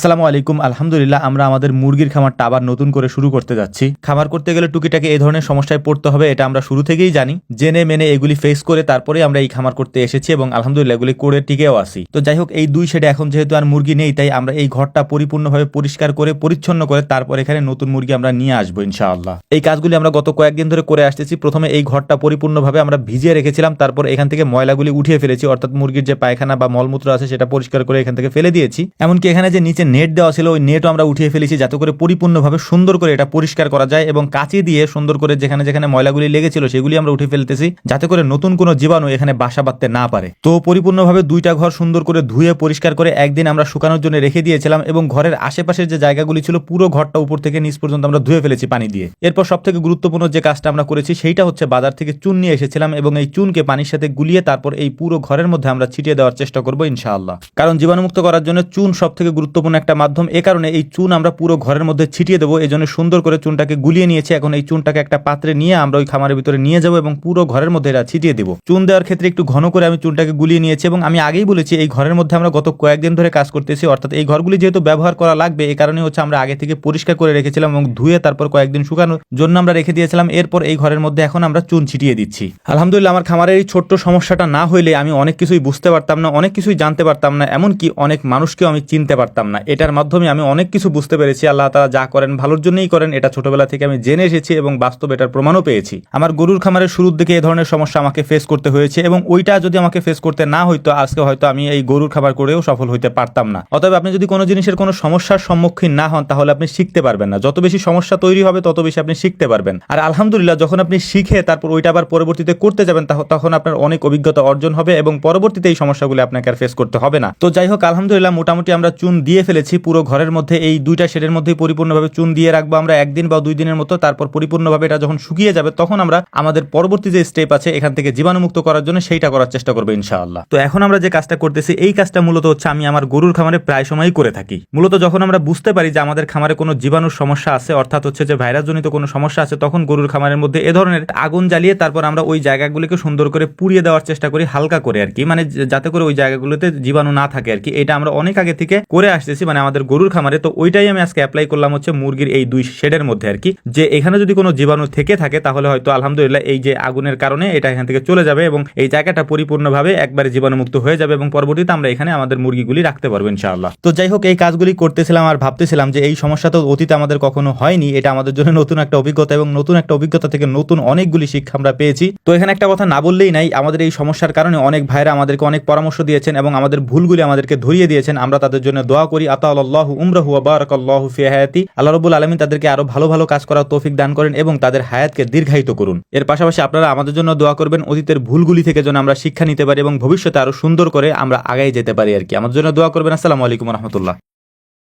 আসসালামু আলাইকুম। আলহামদুলিল্লাহ, আমরা আমাদের মুরগির খামারটা আবার নতুন করে শুরু করতে যাচ্ছি। খামার করতে গেলে টুকিটাকি এই ধরনের সমস্যায় পড়তে হবে, এটা আমরা শুরু থেকেই জানি। জেনে মেনে এগুলি ফেস করে তারপরে আমরা এই খামার করতে এসেছি এবং আলহামদুলিল্লাহ এগুলি করে টিকেও আসি। তো যাই হোক, এই দুই শেডে এখন যেহেতু আর মুরগি নেই, তাই আমরা এই ঘরটা পরিপূর্ণভাবে পরিষ্কার করে পরিচ্ছন্ন করে তারপর এখানে নতুন মুরগি আমরা নিয়ে আসবো ইনশাআল্লাহ। এই কাজগুলি আমরা গত কয়েকদিন ধরে করে আসতেছি। প্রথমে এই ঘরটা পরিপূর্ণভাবে আমরা ভিজিয়ে রেখেছিলাম, তারপর এখান থেকে ময়লাগুলি উঠিয়ে ফেলেছি, অর্থাৎ মুরগির যে পায়খানা বা মলমূত্র আছে সেটা পরিষ্কার করে এখান থেকে ফেলে দিয়েছি। এমনকি এখানে যে নিচে নেট দেওয়া ছিল ওই নেটও আমরা উঠিয়ে ফেলেছি, যাতে করে পরিপূর্ণভাবে সুন্দর করে এটা পরিষ্কার করা যায় এবং কাঁচি দিয়ে সুন্দর করে যেখানে যেখানে ময়লাগুলি লেগেছিল সেগুলি আমরা উঠে ফেলতেছি, যাতে করে নতুন কোনো জীবাণু এখানে বাসা বাঁধতে না পারে। তো পরিপূর্ণভাবে দুইটা ঘর সুন্দর করে ধুয়ে পরিষ্কার করে একদিন আমরা শুকানোর জন্য রেখে দিয়েছিলাম এবং ঘরের আশেপাশের যে জায়গাগুলি ছিল পুরো ঘরটা উপর থেকে নিচ পর্যন্ত আমরা ধুয়ে ফেলেছি পানি দিয়ে। এরপর সব থেকে গুরুত্বপূর্ণ যে কাজটা আমরা করেছি সেইটা হচ্ছে বাজার থেকে চুন নিয়ে এসেছিলাম এবং এই চুনকে পানির সাথে গুলিয়ে তারপর এই পুরো ঘরের মধ্যে আমরা ছিটিয়ে দেওয়ার চেষ্টা করবো ইনশাআল্লাহ। কারণ জীবাণুমুক্ত করার জন্য চুন সব থেকে গুরুত্বপূর্ণ একটা মাধ্যম। এ কারণে এই চুন আমরা পুরো ঘরের মধ্যে ছিটিয়ে দেবো। এই জন্য সুন্দর করে চুনটাকে গুলিয়ে নিয়েছি। এখন এই চুনটাকে একটা পাত্রে নিয়ে আমরা ওই খামারের ভিতরে নিয়ে যাবো এবং পুরো ঘরের মধ্যে এটা ছিটিয়ে দেবো। চুন দেওয়ার ক্ষেত্রে একটু ঘন করে আমি চুনটাকে গুলিয়ে নিয়েছি এবং আমি আগেই বলেছি এই ঘরের মধ্যে আমরা গত কয়েকদিন ধরে কাজ করতেছি, অর্থাৎ এই ঘরগুলি যেহেতু ব্যবহার করা লাগবে এই কারণে হচ্ছে আমরা আগে থেকে পরিষ্কার করে রেখেছিলাম এবং ধুয়ে তারপর কয়েকদিন শুকানোর জন্য আমরা রেখে দিয়েছিলাম। এরপর এই ঘরের মধ্যে এখন আমরা চুন ছিটিয়ে দিচ্ছি। আলহামদুলিল্লাহ, আমার খামারের এই ছোট্ট সমস্যাটা না হইলে আমি অনেক কিছুই বুঝতে পারতাম না, অনেক কিছুই জানতে পারতাম না, এমনকি অনেক মানুষকেও আমি চিনতে পারতাম না। এটার মাধ্যমে আমি অনেক কিছু বুঝতে পেরেছি। আল্লাহ তাআলা যা করেন ভালোর জন্যই করেন, এটা ছোটবেলা থেকে আমি জেনে এসেছি এবং বাস্তবে এটার প্রমাণও পেয়েছি। আমার গরুর খামারের শুরুর দিকে এই ধরনের সমস্যা আমাকে ফেস করতে হয়েছে এবং ওইটা যদি আমাকে ফেস করতে না হইতো আজকে হয়তো আমি এই গরুর খামার করেও সফল হইতে পারতাম না। অতএব আপনি যদি কোনো জিনিসের কোনো সমস্যার সম্মুখীন না হন তাহলে আপনি শিখতে পারবেন না। যত বেশি সমস্যা তৈরি হবে তত বেশি আপনি শিখতে পারবেন। আর আলহামদুলিল্লাহ, যখন আপনি শিখে তারপর ওইটা আবার পরবর্তীতে করতে যাবেন তখন আপনার অনেক অভিজ্ঞতা অর্জন হবে এবং পরবর্তীতে এই সমস্যাগুলো আপনাকে আর ফেস করতে হবে না। তো যাই হোক, আলহামদুলিল্লাহ মোটামুটি আমরা চুন দিয়ে ফেলেছি পুরো ঘরের মধ্যে। এই দুইটা শেডের মধ্যে পরিপূর্ণভাবে চুন দিয়ে রাখবো আমরা একদিন বা 2 দিনের মতো। তারপর পরিপূর্ণভাবে এটা যখন শুকিয়ে যাবে তখন আমরা আমাদের পরবর্তী যে স্টেপ আছে এখান থেকে জীবাণুমুক্ত করার জন্য সেইটা করার চেষ্টা করবো ইনশাআল্লাহ। তো এখন আমরা যে কাজটা করতেছি এই কাজটা মূলত হচ্ছে আমি আমার গরুর খামারে প্রায় সময়ই করে থাকি। মূলত যখন আমরা বুঝতে পারি যে আমাদের খামারে কোনো জীবাণুর সমস্যা আছে, অর্থাৎ হচ্ছে যে ভাইরাসজনিত কোনো সমস্যা আছে, তখন গরুর খামারের মধ্যে এ ধরনের আগুন জ্বালিয়ে তারপর আমরা ওই জায়গাগুলিকে সুন্দর করে পুড়িয়ে দেওয়ার চেষ্টা করি, হালকা করে আর কি, মানে যাতে করে ওই জায়গাগুলোতে জীবাণু না থাকে আর কি। এটা আমরা অনেক আগে থেকে করে আসতেছি মানে আমাদের গরুর খামারে। তো ওইটাই আমি আজকে অ্যাপ্লাই করলাম হচ্ছে মুরগির এই 2 শেডের মধ্যে আর কি, যে এখানে যদি কোনো জীবাণু থেকে থাকে তাহলে হয়তো আলহামদুলিল্লাহ এই যে আগুনের কারণে এটা এখান থেকে চলে যাবে এবং এই জায়গাটা পরিপূর্ণভাবে একবারে জীবাণুমুক্ত হয়ে যাবে এবং পরবর্তীতে আমরা এখানে আমাদের মুরগিগুলি রাখতে পারবো ইনশাআল্লাহ। তো যাই হোক, এই কাজগুলি করতেছিলাম আর ভাবতেছিলাম যে এই সমস্যা তো অতীতে আমাদের কখনো হয়নি, এটা আমাদের জন্য নতুন একটা অভিজ্ঞতা এবং নতুন একটা অভিজ্ঞতা থেকে নতুন অনেকগুলি শিক্ষা আমরা পেয়েছি। তো এখানে একটা কথা না বললেই নাই, আমাদের এই সমস্যার কারণে অনেক ভাইরা আমাদেরকে অনেক পরামর্শ দিয়েছেন এবং আমাদের ভুলগুলি আমাদেরকে ধরিয়ে দিয়েছেন। আমরা তাদের জন্য দোয়া করি। আতাআল্লাহু উমরাহু ওয়া বারাকাল্লাহু ফি হায়াতি। আল্লাহ রাব্বুল আলামিন তাদেরকে আরো ভালো ভালো কাজ করার তৌফিক দান করেন এবং তাদের হায়াতকে দীর্ঘায়িত করুন। এর পাশাপাশি আপনারা আমাদের জন্য দোয়া করবেন অতীতের ভুলগুলি থেকে যেন আমরা শিক্ষা নিতে পারি এবং ভবিষ্যতে আরো সুন্দর করে আমরা আগায় যেতে পারি আর কি। আমাদের জন্য দোয়া করবেন। আসসালামু আলাইকুম ওয়া রাহমাতুল্লাহ।